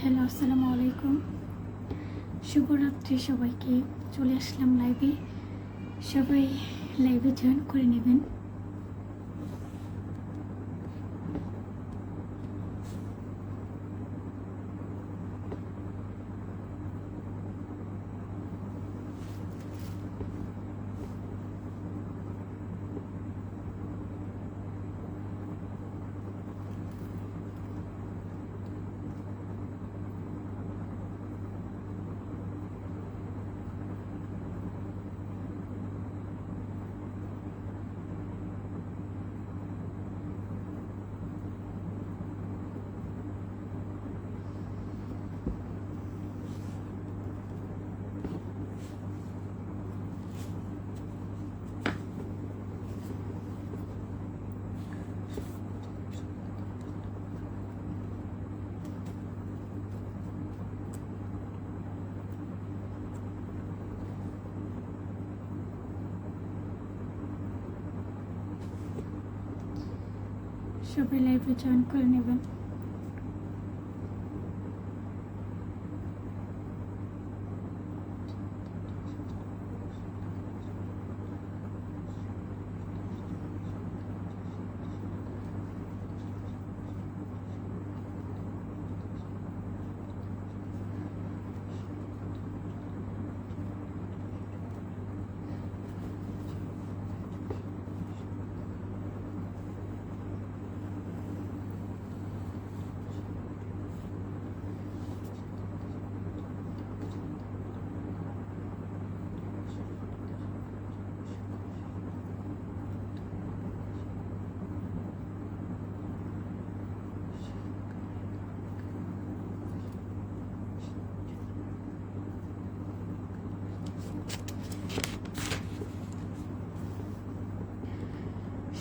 Hello, আসসালামু আলাইকুম। শুভরাত্রি সবাইকে। চলে আসলাম লাইভে। সবাই লাইভে জয়েন করে নেবেন। সবাই লাইভে জয়েন করে নেবেন।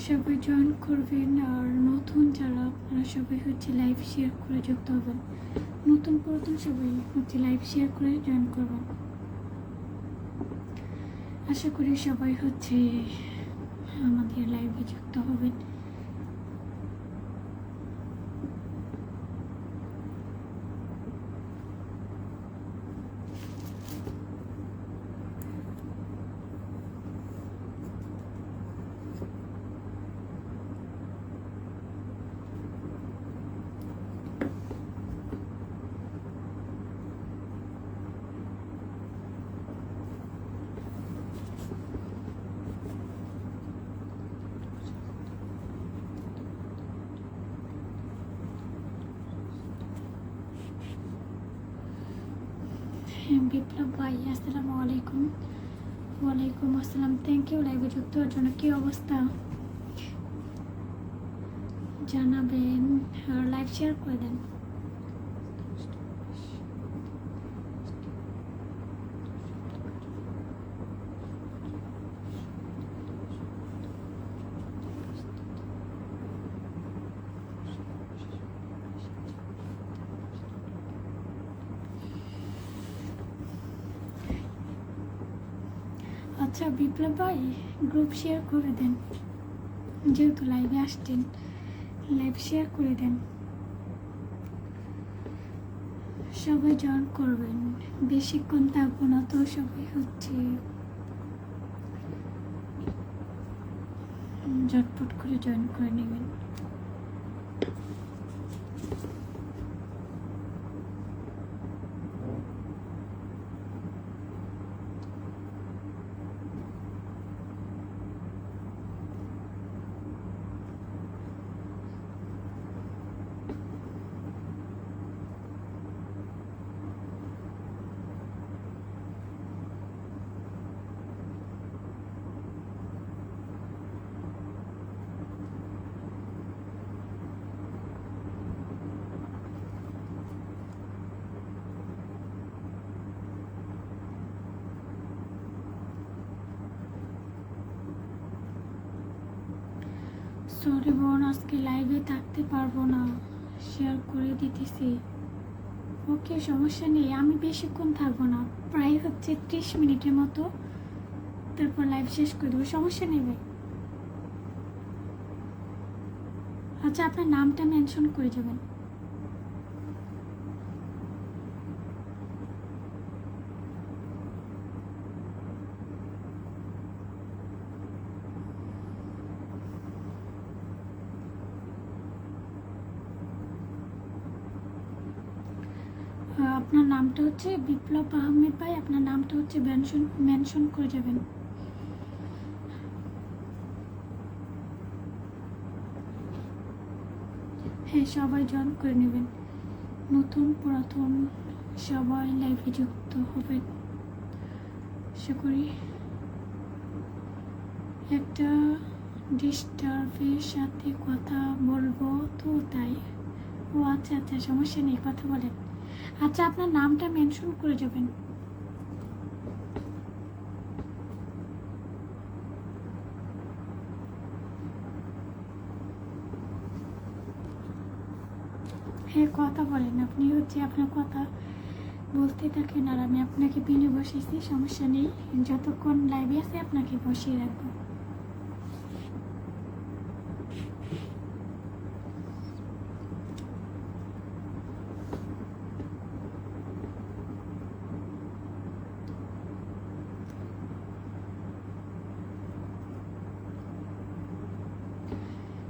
সবাই জয়েন করবেন। আর নতুন যারা, আপনারা সবাই লাইভ শেয়ার করে যুক্ত হবেন। নতুন পুরাতন সবাই লাইভ শেয়ার করে জয়েন করবেন। আশা করি সবাই আমাদের লাইভে যুক্ত হবেন। বিপ্লব ভাই, আসসালামু আলাইকুম। ওয়ালাইকুম আসসালাম। থ্যাংক ইউ লাইভে যুক্ত হওয়ার জন্য। কী অবস্থা জানাবেন আর লাইভ শেয়ার করে দেন। আচ্ছা বিপ্লব ভাই, গ্রুপ শেয়ার করে দেন। যেহেতু লাইভে আসছেন, লাইভ শেয়ার করে দেন। সবাই জয়েন করবেন। বেশিক্ষণ থাকবো না তো, সবাই ঝটপট করে জয়েন করে নেবেন। সরি বোন, আজকে লাইভে থাকতে পারবো না, শেয়ার করে দিতেছি। ওকে, সমস্যা নেই। আমি বেশিক্ষণ থাকবো না, প্রায় 30 মিনিটের মতো, তারপর লাইভ শেষ করে দেবো। সমস্যা নেই ভাই। আচ্ছা, আপনার নামটা মেনশন করে যাবেন। আপনার নামটা হচ্ছে বিপ্লব আহমেদ ভাই, আপনার নামটা হচ্ছে মেনশন করে যাবেন। হ্যাঁ, সবাই জয়েন করে নেবেন, নতুন পুরাতন সবাই লাইভে যুক্ত হবেন। আশা করি একটা ডিস্টার্বের সাথে কথা বলবো তো তাই। ও আচ্ছা আচ্ছা, সমস্যা নেই, কথা বলেন। আচ্ছা, আপনার নামটা মেনশন করে যাবেন। হ্যাঁ, কথা বলেন, আপনি হচ্ছে আপনার কথা বলতে থাকেন আর আমি আপনাকে পিনে বসেছি, সমস্যা নেই। যতক্ষণ লাইভে আছে আপনাকে বসিয়ে রাখবো।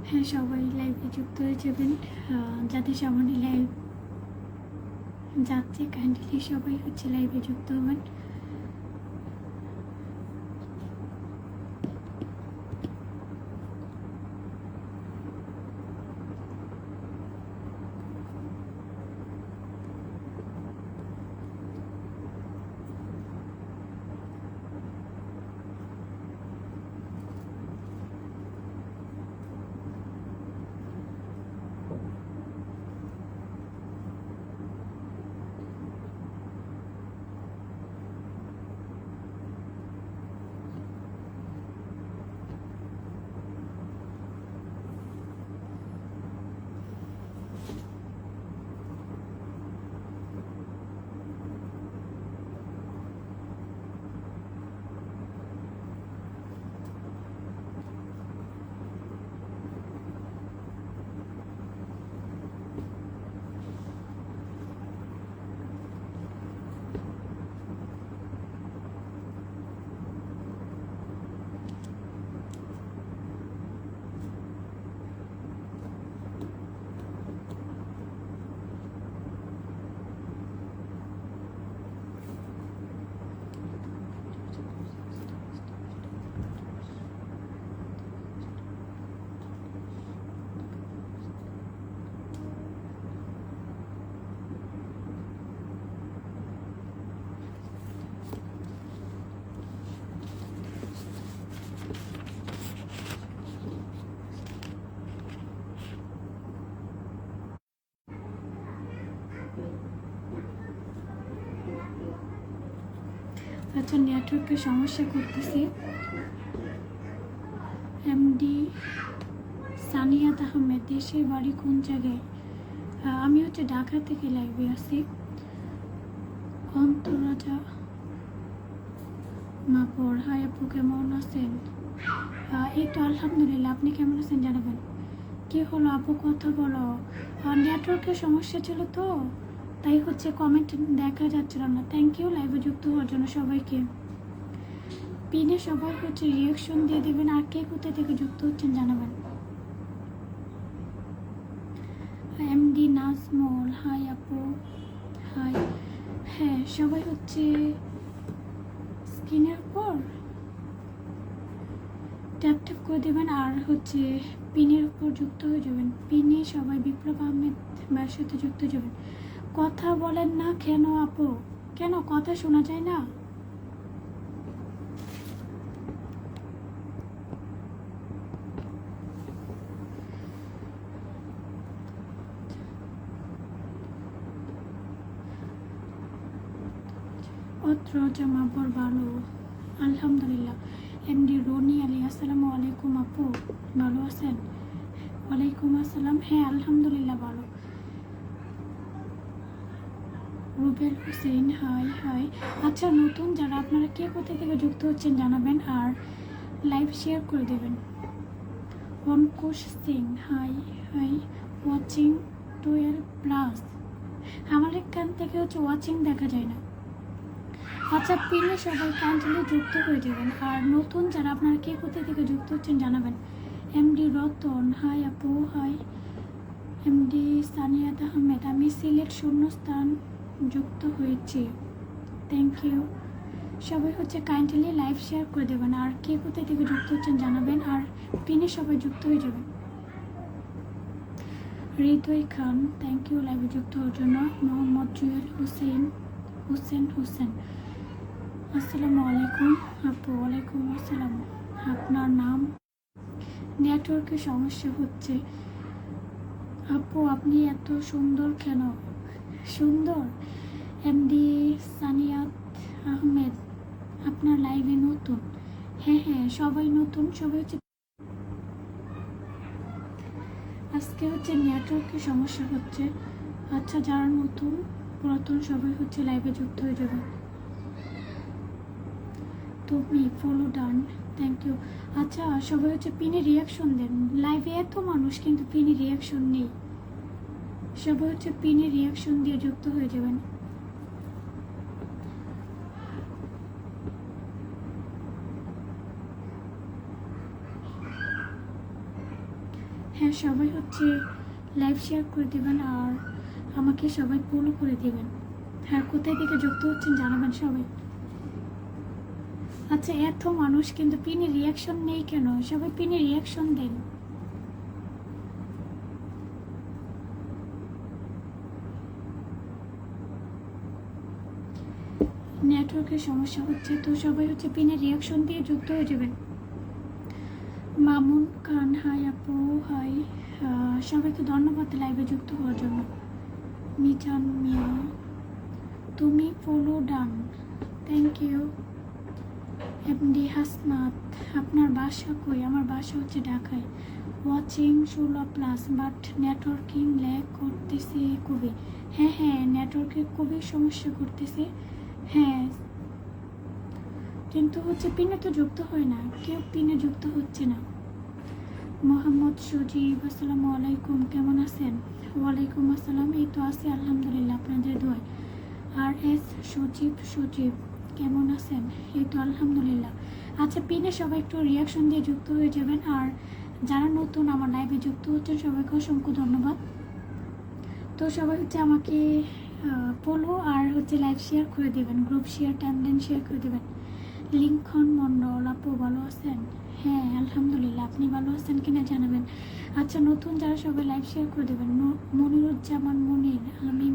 হ্যাঁ, সবাই লাইভে যুক্ত হয়ে যাবেন। যাদের সামনে লাইভ যাচ্ছে কাইন্ডলি সবাই হচ্ছে লাইভে যুক্ত হবেন। আচ্ছা, নেটওয়ার্কের সমস্যা করতেছি। এমডি সানিয়াত আহমেদ, দেশের বাড়ি কোন জায়গায়? আমি হচ্ছে ঢাকা থেকে লাইভে আছি। অন্তরাজা মাপর, হাই আপু, কেমন আছেন? এই তো আলহামদুলিল্লাহ, আপনি কেমন আছেন জানাবেন। কি হলো আপু, কথা বলো। নেটওয়ার্কের সমস্যা ছিল তো, তাই হচ্ছে কমেন্ট দেখা যাচ্ছিল না। থ্যাংক ইউ লাইভে যুক্ত হওয়ার জন্য সবাইকে। পিনে সবাই হচ্ছে রিয়াকশন দিয়ে দেবেন, আর কে কোথা থেকে যুক্ত হচ্ছেন জানাবেন। এমডি নাজমুল, হাই আপু, হাই। হ্যাঁ, সবাই হচ্ছে স্ক্রিনের উপর ট্যাপ ট্যাপ করে দেবেন আর হচ্ছে পিনের উপর যুক্ত হয়ে যাবেন। পিনে সবাই বিপ্লব আহমেদ ভাইয়ের সাথে যুক্ত হয়ে যাবেন। কথা বলেন না কেন আপু, কেন কথা শোনা যায় না? অত্রজা মাপর, ভালো আলহামদুলিল্লাহ। এমডি রনি আলী, আসসালামু আলাইকুম আপু, ভালো আছেন? ওয়ালাইকুম আসসালাম, হ্যাঁ আলহামদুলিল্লাহ ভালো। Rubel Hossain, high high. আচ্ছা, নতুন যারা আপনারা কে কোথা থেকে যুক্ত হচ্ছেন জানাবেন আর লাইভ শেয়ার করে দেবেন। Ankush Singh, high high. Watching 12+। আমার এখান থেকে হচ্ছে ওয়াচিং দেখা যায় না। আচ্ছা, পিনে সবাই কাইন্ডলি যুক্ত হয়ে যাবেন আর নতুন যারা আপনারা কে কোথা থেকে যুক্ত হচ্ছেন জানাবেন। এমডি রতন, হাই আপু, হাই। এমডি সানিয়াত আহমেদ, আমি সিলেট শূন্যস্থান যুক্ত হয়েছি, থ্যাংক ইউ। সবাই হচ্ছে কাইন্ডলি লাইভ শেয়ার করে দেবেন, আর কে কোথায় থেকে যুক্ত হচ্ছেন জানাবেন, আর পিনে সবাই যুক্ত হয়ে যাবেন। হৃদয় খান, থ্যাংক ইউ লাইভে যুক্ত হওয়ার জন্য। মোহাম্মদ জুয়েল হোসেন, আসসালামু আলাইকুম আপু। ওয়ালাইকুম আসসালাম। আপনার নাম? নেটওয়ার্কের সমস্যা হচ্ছে আপু। আপনি এত সুন্দর কেন? সুন্দর? এমডি সানিয়াত আহমেদ, আপনার লাইভে নতুন? হ্যাঁ হ্যাঁ, সবাই নতুন, সবাই হচ্ছে আজকে হচ্ছে নেটওয়ার্কের সমস্যা হচ্ছে। আচ্ছা, যারা নতুন পুরাতন সবাই হচ্ছে লাইভে যুক্ত হয়ে যাবে। তুমি ফলো ডান, থ্যাংক ইউ। আচ্ছা, সবাই হচ্ছে পিনে রিয়াকশন দেন। লাইভে এত মানুষ কিন্তু পিনে রিয়াকশন নেই। সবাই হচ্ছে পিনে রিয়াকশন দিয়ে যুক্ত হয়ে যাবেন। হ্যাঁ, সবাই হচ্ছে লাইভ শেয়ার করে দেবেন, আর আমাকে সবাই ফলো করে দেবেন। হ্যাঁ, কোথায় থেকে যুক্ত হচ্ছেন জানাবেন সবাই। আচ্ছা, এত মানুষ কিন্তু পিনে রিয়াকশন নেই কেন? সবাই পিনে রিয়াকশন দেন। নেটওয়ার্কের সমস্যা হচ্ছে, তো সবাই হচ্ছে পিনে রিয়াকশন দিয়ে যুক্ত হয়ে যাবেন। মামুন খান, হাই আপু। হাই, সবাইকে ধন্যবাদ লাইভে যুক্ত হওয়ার জন্য। মিজান মিয়া, তুমি follow done, thank you. MD Hasnat, আপনার বাসা কই? আমার বাসা হচ্ছে ঢাকায়। ওয়াচিং 16+, বাট নেটওয়ার্কিং ল্যাগ করতেছে খুবই। হ্যাঁ হ্যাঁ, নেটওয়ার্কের খুবই সমস্যা করতেছে। হ্যাঁ, কিন্তু হচ্ছে পিনে তো যুক্ত হয় না, কেউ পিনে যুক্ত হচ্ছে না। মোহাম্মদ সজীব, আসসালামু আলাইকুম, কেমন আছেন? ওয়ালাইকুম আসসালাম, এই তো আছি আলহামদুলিল্লাহ আপনাদের দোয়ায়। আর এস সজীব, কেমন আছেন? এই তো আলহামদুলিল্লাহ। আচ্ছা, পিনে সবাই একটু রিয়াকশন দিয়ে যুক্ত হয়ে যাবেন, আর যারা নতুন আমার লাইভে যুক্ত হচ্ছেন সবাইকে অসংখ্য ধন্যবাদ। তো সবাই হচ্ছে আমাকে ফলো আর হচ্ছে লাইভ শেয়ার করে দেবেন, গ্রুপ শেয়ার, টাইমলাইন শেয়ার করে দেবেন। লিঙ্কন মন্ডল, আপু ভালো আছেন? হ্যাঁ আলহামদুলিল্লাহ, আপনি ভালো আছেন কিনা জানাবেন। আচ্ছা, নতুন যারা সবাই লাইভ শেয়ার করে দেবেন। মনিরুজ্জামান মনির, আমি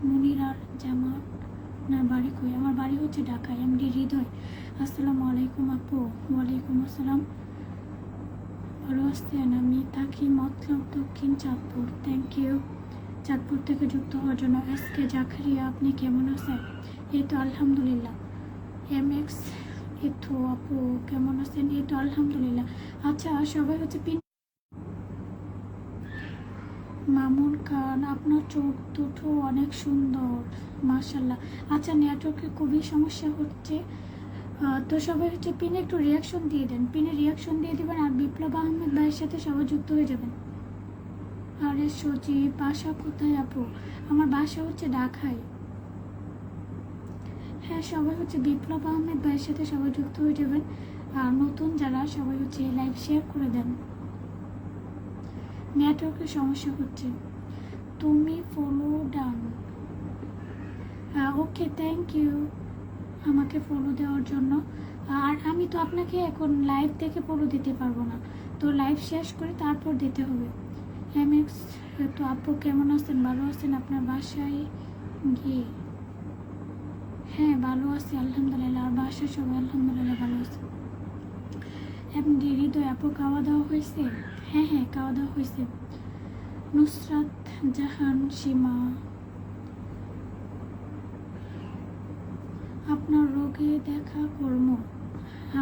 মনিরার জামান, না বাড়ি কই? আমার বাড়ি হচ্ছে ঢাকায়। এমডি হৃদয়, আসসালামু আলাইকুম আপু। ওয়ালাইকুম আসসালাম, ভালো আছেন? আমি থাকি মতলব দক্ষিণ চাঁদপুর, থ্যাংক ইউ চাঁদপুর থেকে যুক্ত হওয়ার জন্য। এসকে জাকারিয়া, আপনি কেমন আছেন? এই তো আলহামদুলিল্লাহ। এমএক্স, এই তো আপু কেমন আছেন? এই তো আলহামদুলিল্লাহ। আচ্ছা, সবাই হচ্ছে মামুন খান, আপনার চোখ দুটো অনেক সুন্দর, মাশাল্লাহ। আচ্ছা, নেটওয়ার্কের খুবই সমস্যা হচ্ছে, তো সবাই হচ্ছে পিনে একটু রিয়াকশন দিয়ে দেন, পিনে রিয়াকশন দিয়ে দেবেন, আর বিপ্লব আহমেদ ভাইয়ের সাথে সবাই যুক্ত হয়ে যাবেন। আরে সজীব, বাসা কোথায় আপু? আমার বাসা হচ্ছে ঢাকায়। হ্যাঁ, সবাই হচ্ছে বিপ্লব আহমেদ ভাইয়ের সাথে সবাই যুক্ত হয়ে যাবেন, আর নতুন যারা সবাই হচ্ছে লাইভ শেয়ার করে দেন। নেটওয়ার্কের সমস্যা হচ্ছে। তুমি follow done, okay, thank you আমাকে ফলো দেওয়ার জন্য। আর আমি তো আপনাকে এখন লাইভ থেকে ফলো দিতে পারবো না, তো লাইভ শেষ করে তারপর দিতে হবে। এমএক্স, তো আপু কেমন আছেন? ভালো আছেন? আপনার বাসায় গিয়ে? হ্যাঁ ভালো আছি আলহামদুলিল্লাহ, আর বাসায় সবাই আলহামদুলিল্লাহ ভালো আছে। এমডি হৃদয়, আপু খাওয়া দাওয়া হয়েছে? হ্যাঁ হ্যাঁ, খাওয়া দাওয়া হয়েছে। নুসরাত জাহান সীমা, আপনার লগে দেখা কর্ম,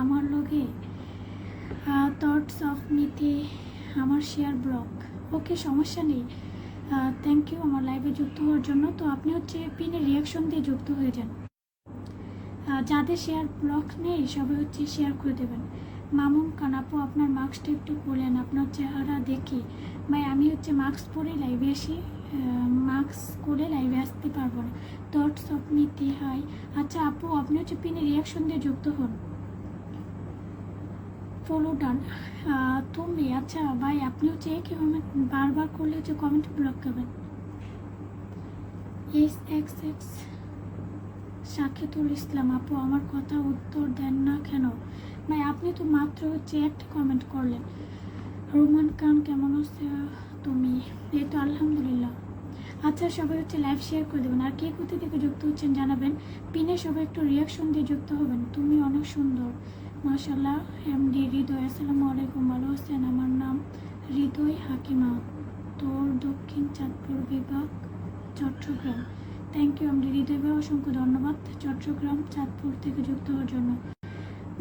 আমার লগে থটস অফ মিতে আমার শেয়ার ব্লগ, ওকে সমস্যা নেই। থ্যাংক ইউ আমার লাইভে যুক্ত হওয়ার জন্য। তো আপনি হচ্ছে পিনে রিয়াকশন দিয়ে যুক্ত হয়ে যান। যাদের শেয়ার ব্লগ নেই সবাই হচ্ছে শেয়ার করে দেবেন। মামুন খান, আপু আপনার মাস্কটা একটু খুলেন, আপনার চেহারা দেখি। ভাই আমি হচ্ছে মাস্ক পরে লাইভে আসি, মাস্ক করে লাইভে আসতে পারবো না। থটস অফ মিতে, হাই। আচ্ছা আপু, আপনি হচ্ছে পিনে রিয়াকশন দিয়ে যুক্ত হন। ফলো ডান, তুমি। আচ্ছা ভাই, আপনি হচ্ছে কি কমেন্ট বারবার করলে হচ্ছে কমেন্ট ব্লক করবেন। SXX সাকিতুল ইসলাম আপু, আমার কথা উত্তর দেন না কেন? ভাই আপনি তো মাত্র হচ্ছে একটা কমেন্ট করলেন। রোমান খান কেমন আছে তুমি? এই তো আলহামদুলিল্লাহ। আচ্ছা সবাই হচ্ছে লাইভ শেয়ার করে দেবেন, আর কে কোথা থেকে যুক্ত হচ্ছেন জানাবেন। পিনে সবাই একটু রিয়াকশন দিয়ে যুক্ত হবেন। তুমি অনেক সুন্দর মাশাল্লাহ। এমডি হৃদয় আসসালামু আলাইকুম, ভালো আছেন? আমার নাম হৃদয় হাকিমা, তোর দক্ষিণ চাঁদপুর বিভাগ, চট্টগ্রাম। থ্যাংক ইউ এমডি হৃদয় ভাই, অসংখ্য ধন্যবাদ চট্টগ্রাম চাঁদপুর থেকে যুক্ত হওয়ার জন্য।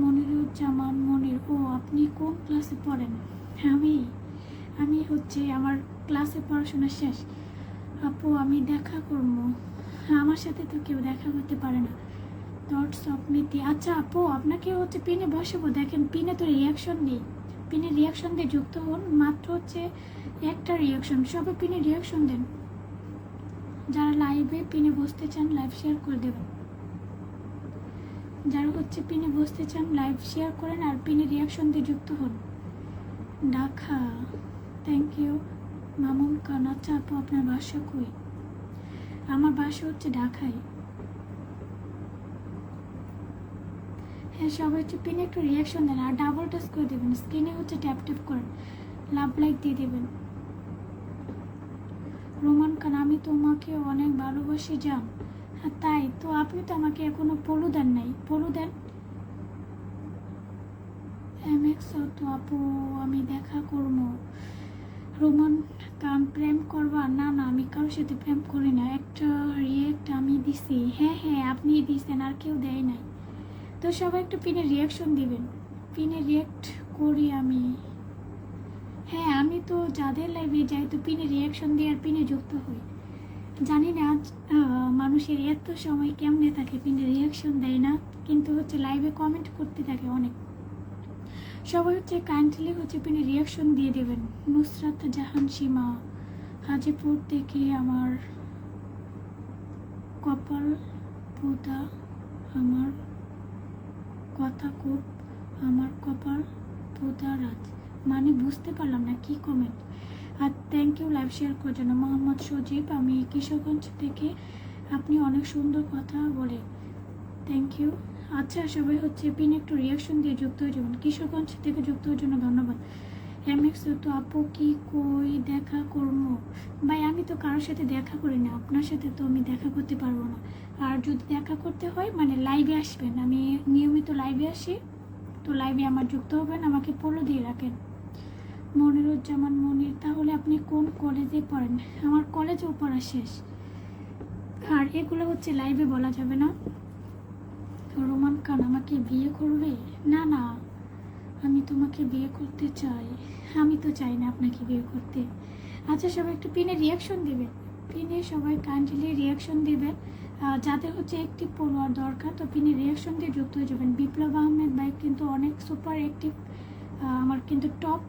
মনিরুজ্জামান মনির, ও আপনি কোন ক্লাসে পড়েন? আমি আমি হচ্ছে আমার ক্লাসে পড়াশোনা শেষ আপু, আমি দেখা করবো। আমার সাথে তো কেউ দেখা করতে পারে না। থটস অফ নীতি, আচ্ছা আপু আপনাকে হচ্ছে পিনে বসাবো, দেখেন পিনে তো রিয়াকশন নেই। পিনে রিয়াকশন দিয়ে যুক্ত হন, মাত্র হচ্ছে একটা রিয়াকশন, সবাই পিনে রিয়াকশন দেন। যারা লাইভে পিনে বসতে চান লাইভ শেয়ার করে দেবেন। যারা হচ্ছে পিনে বসতে চান লাইভ শেয়ার করেন আর পিনে রিয়াকশন দিয়ে যুক্ত হন। Dhaka, thank you Mamun Khan. আচ্ছা আপু আপনার বাসা কই? আমার বাসা হচ্ছে ঢাকায়। হ্যাঁ সবাই হচ্ছে পিনে একটু রিয়াকশন দেন আর ডাবল টাচ করে দেবেন, স্ক্রিনে হচ্ছে ট্যাপ ট্যাপ করেন, লাভ লাইক দিয়ে দেবেন। রোমান খান, আমি তোমাকে অনেক ভালোবাসি জান। হ্যাঁ তাই তো, আপনি তো আমাকে এখনো পলু দেন নাই, পলু দেন। MX তো আপু আমি দেখা করবো। রোমান খান, প্রেম করবা? না না, আমি কারোর সাথে প্রেম করি না, একটা রিয়েক্ট আমি দিছি। হ্যাঁ হ্যাঁ আপনি দিয়েছেন, আর কেউ দেয় নাই। তো সবাই একটু পিনে রিয়াকশন দিবেন, পিনে রিয়েক্ট করি আমি। হ্যাঁ আমি তো যাদের লাইভে যাই তো পিনে রিয়াকশন দিয়ে আর পিনে যুক্ত হই। জানি না আজ মানুষের এত সময় কেমনে থাকে, পিনে রিয়াকশন দেয় না, কিন্তু হচ্ছে লাইভে কমেন্ট করতে থাকে অনেক। সবাই হচ্ছে কাইন্ডলি হচ্ছে পিনে রিয়াকশন দিয়ে দেবেন। নুসরাত জাহান সীমা, হাজিপুর থেকে, আমার কপাল পোদা, আমার কথা খুব, আমার কপাল পোদা রাজ, মানে বুঝতে পারলাম না কি কমেন্ট। আর থ্যাংক ইউ লাইভ শেয়ার করার জন্য। মোহাম্মদ সজীব, আমি কিশোরগঞ্জ থেকে, আপনি অনেক সুন্দর কথা বলে, থ্যাংক ইউ। আচ্ছা সবাই হচ্ছে পিন একটু রিয়াকশন দিয়ে যুক্ত হয়ে যাবেন। কিশোরগঞ্জ থেকে যুক্ত হওয়ার জন্য ধন্যবাদ। MX তো আপু কি কই দেখা করবো? ভাই আমি তো কারোর সাথে দেখা করি না, আপনার সাথে তো আমি দেখা করতে পারবো না। আর যদি দেখা করতে হয় মানে লাইভে আসবেন, আমি নিয়মিত লাইভে আসি, তো লাইভে আমার যুক্ত হবেন, আমাকে ফলো দিয়ে রাখেন। মনিরুজ্জামান মনির, তাহলে আপনি কোন কলেজে পড়েন? আমার কলেজেও পড়া শেষ, আর এগুলো হচ্ছে লাইভে বলা যাবে না। রোমান খান, আমাকে বিয়ে করবে? না না, আমি তোমাকে বিয়ে করতে চাই। আমি তো চাই না আপনাকে বিয়ে করতে। আচ্ছা সবাই একটু পিনে রিয়াকশন দেবেন, পিনে সবাই কাইন্ডলি রিয়াকশন দেবেন। যাদের হচ্ছে অ্যাক্টিভ ফলোয়ার দরকার তো পিনে রিয়াকশন দিয়ে যুক্ত হয়ে যাবেন। বিপ্লব আহমেদ ভাই কিন্তু অনেক সুপার অ্যাক্টিভ, আমার কিন্তু টপ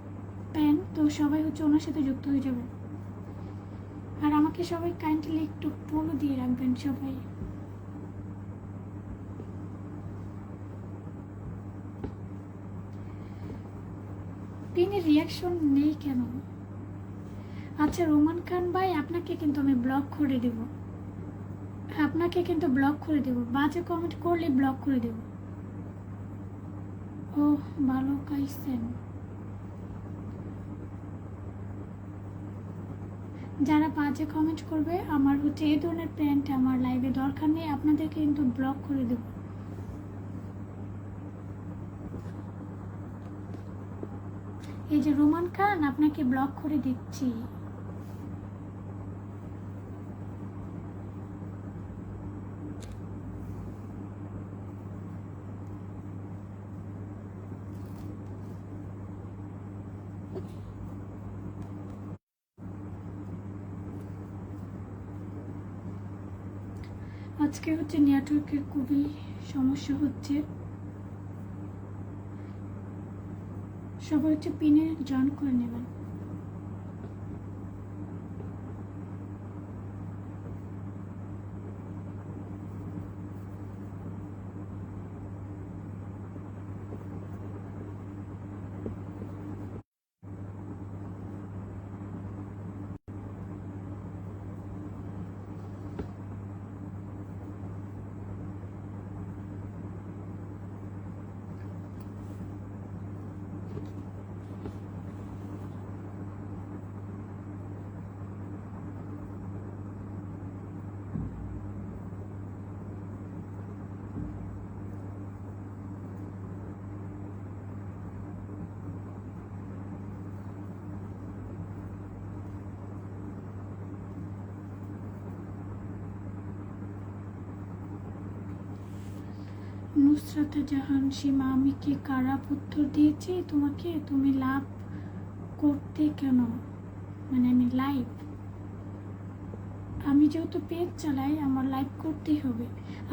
প্যান, তো সবাই হচ্ছে ওনার সাথে যুক্ত হয়ে যাবেন। আর আমাকে সবাই কাইন্ডলি একটু ফলো দিয়ে রাখবেন সবাই। পিনে রিয়াকশন নেই কেন? আচ্ছা রোমান খান ভাই, আপনাকে কিন্তু আমি ব্লক করে দেব, আপনাকে কিন্তু ব্লক করে দেব, বাজে কমেন্ট করলে ব্লক করে দেব। ও ভালো খাইছেন। যারা বাজে কমেন্ট করবে, আমার হচ্ছে এই ধরনের প্যান্ট আমার লাইভে দরকার নেই, আপনাদেরকে কিন্তু ব্লক করে দেব। এই যে রোমান খান, আপনাকে ব্লক করে দিচ্ছি। আজকে হচ্ছে নেটওয়ার্কের খুবই সমস্যা হচ্ছে, সবাই হচ্ছে পিনে জয়েন করে নেবেন। নুসরাতা জাহান সীমা, আমি কি খারাপ উত্তর দিয়েছি তোমাকে? তুমি লাভ করতে কেন? মানে আমি যেহেতু পেজ চালাই, আমার লাইভ করতেই হবে।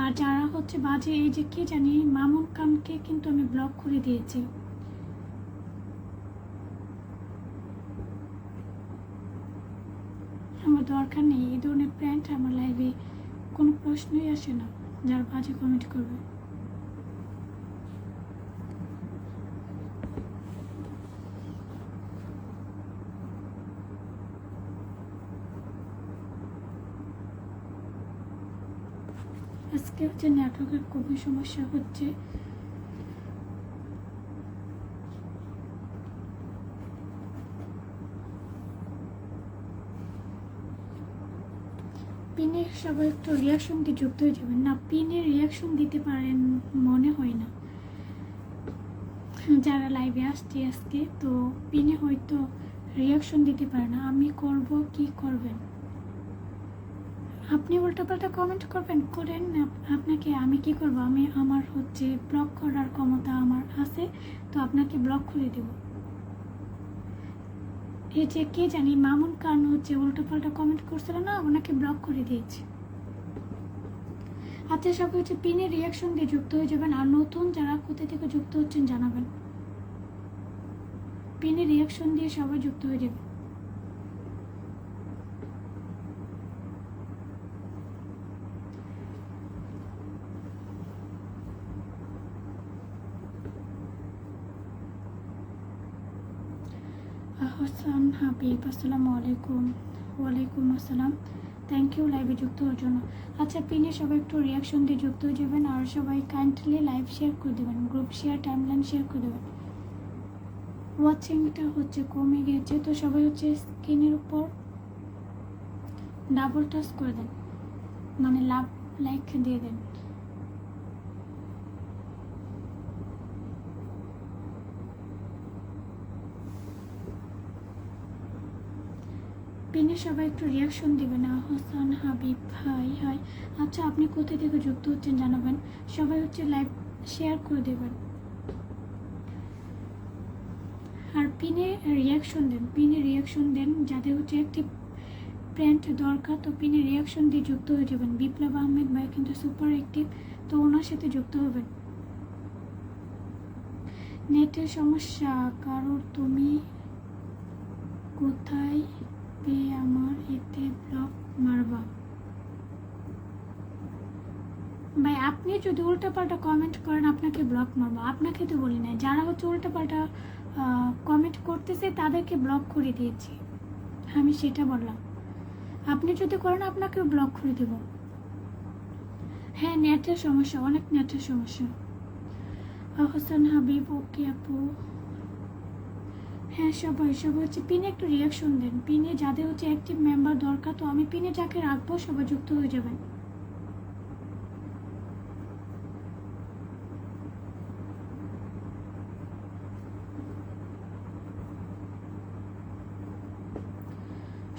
আর যারা হচ্ছে বাজে, এই যে কে জানি মামুন খানকে কিন্তু আমি ব্লক করে দিয়েছি। আমার দরকার নেই এই ধরনের প্র্যাঙ্ক, আমার লাইভে কোনো প্রশ্নই আসে না যারা বাজে কমেন্ট করবে। আজকে হচ্ছে নেটওয়ার্কের খুবই সমস্যা হচ্ছে। পিনের সবাই একটু রিয়াকশন দিয়ে যুক্ত হয়ে যাবেন। না, পিনের রিয়াকশন দিতে পারেন মনে হয় না যারা লাইভে আসছে আজকে, তো পিনে হয়তো রিয়াকশন দিতে পারে না। আমি করব, কি করবেন আপনি? উল্টোপাল্টা কমেন্ট করবেন, করেন। আপনাকে আমি কি করব? আমি আমার হচ্ছে ব্লক করার ক্ষমতা আমার আছে, তো আপনাকে ব্লক করে দেব। এই যে কে জানি মামুন খান হচ্ছে উল্টোপাল্টা কমেন্ট করছিল না, ওনাকে ব্লক করে দিয়েছে। আচ্ছা, সবাই হচ্ছে পিনে রিয়াকশন দিয়ে যুক্ত হয়ে যাবেন। আর নতুন যারা কোথা থেকে যুক্ত হচ্ছেন জানাবেন। পিনে রিয়াকশন দিয়ে সবাই যুক্ত হয়ে যাবেন। আহসান হাবিব, আসসালামু আলাইকুম। ওয়ালাইকুম আসসালাম, থ্যাংক ইউ লাইভে যুক্ত হওয়ার জন্য। আচ্ছা, পিনে সবাই একটু রিয়াকশন দিয়ে যুক্ত হয়ে যাবেন। আর সবাই কাইন্ডলি লাইভ শেয়ার করে দেবেন, গ্রুপ শেয়ার, টাইমলাইন শেয়ার করে দেবেন। ওয়াচিংটা হচ্ছে কমে গেছে, তো সবাই হচ্ছে স্ক্রিনের উপর ডাবল টাচ করে দেন, মানে লাইক দিয়ে দেন। পিনে সবাই একটু রিয়াকশন দিবেন। Ahsan Habib, high high. আচ্ছা, আপনি কোথা থেকে যুক্ত হচ্ছেন জানাবেন। সবাই হচ্ছে লাইভ শেয়ার করে দেবেন। আর পিনে রিয়াকশন দেন, পিনে রিয়াকশন দেন। যাদের হচ্ছে একটি প্যান্ট দরকার, তো পিনে রিয়াকশন দিয়ে যুক্ত হয়ে যাবেন। বিপ্লব আহমেদ ভাই কিন্তু সুপার অ্যাক্টিভ, তো ওনার সাথে যুক্ত হবেন। নেটের সমস্যা কারোর, তুমি কোথায় পেয়ে আমার এতে ব্লক মারবা? ভাই, আপনি যদি উল্টাপাল্টা কমেন্ট করেন আপনাকে ব্লক মারবো? আপনাকে তো বলি না, যারা হচ্ছে উল্টাপাল্টা কমেন্ট করতেছে তাদেরকে ব্লক করে দিয়েছি, আমি সেটা বললাম। আপনি যদি করেন আপনাকেও ব্লক করে দেব। হ্যাঁ, নেটের সমস্যা, অনেক নেটের সমস্যা। আহসান হাবিব, ওকে আপু। হ্যাঁ, সবাই হচ্ছে পিনে একটু রিয়াকশন দেন। পিনে যাদের হচ্ছে অ্যাক্টিভ মেম্বার দরকার, তো আমি পিনে যাকে রাখবো সবাই যুক্ত হয়ে যাবেন।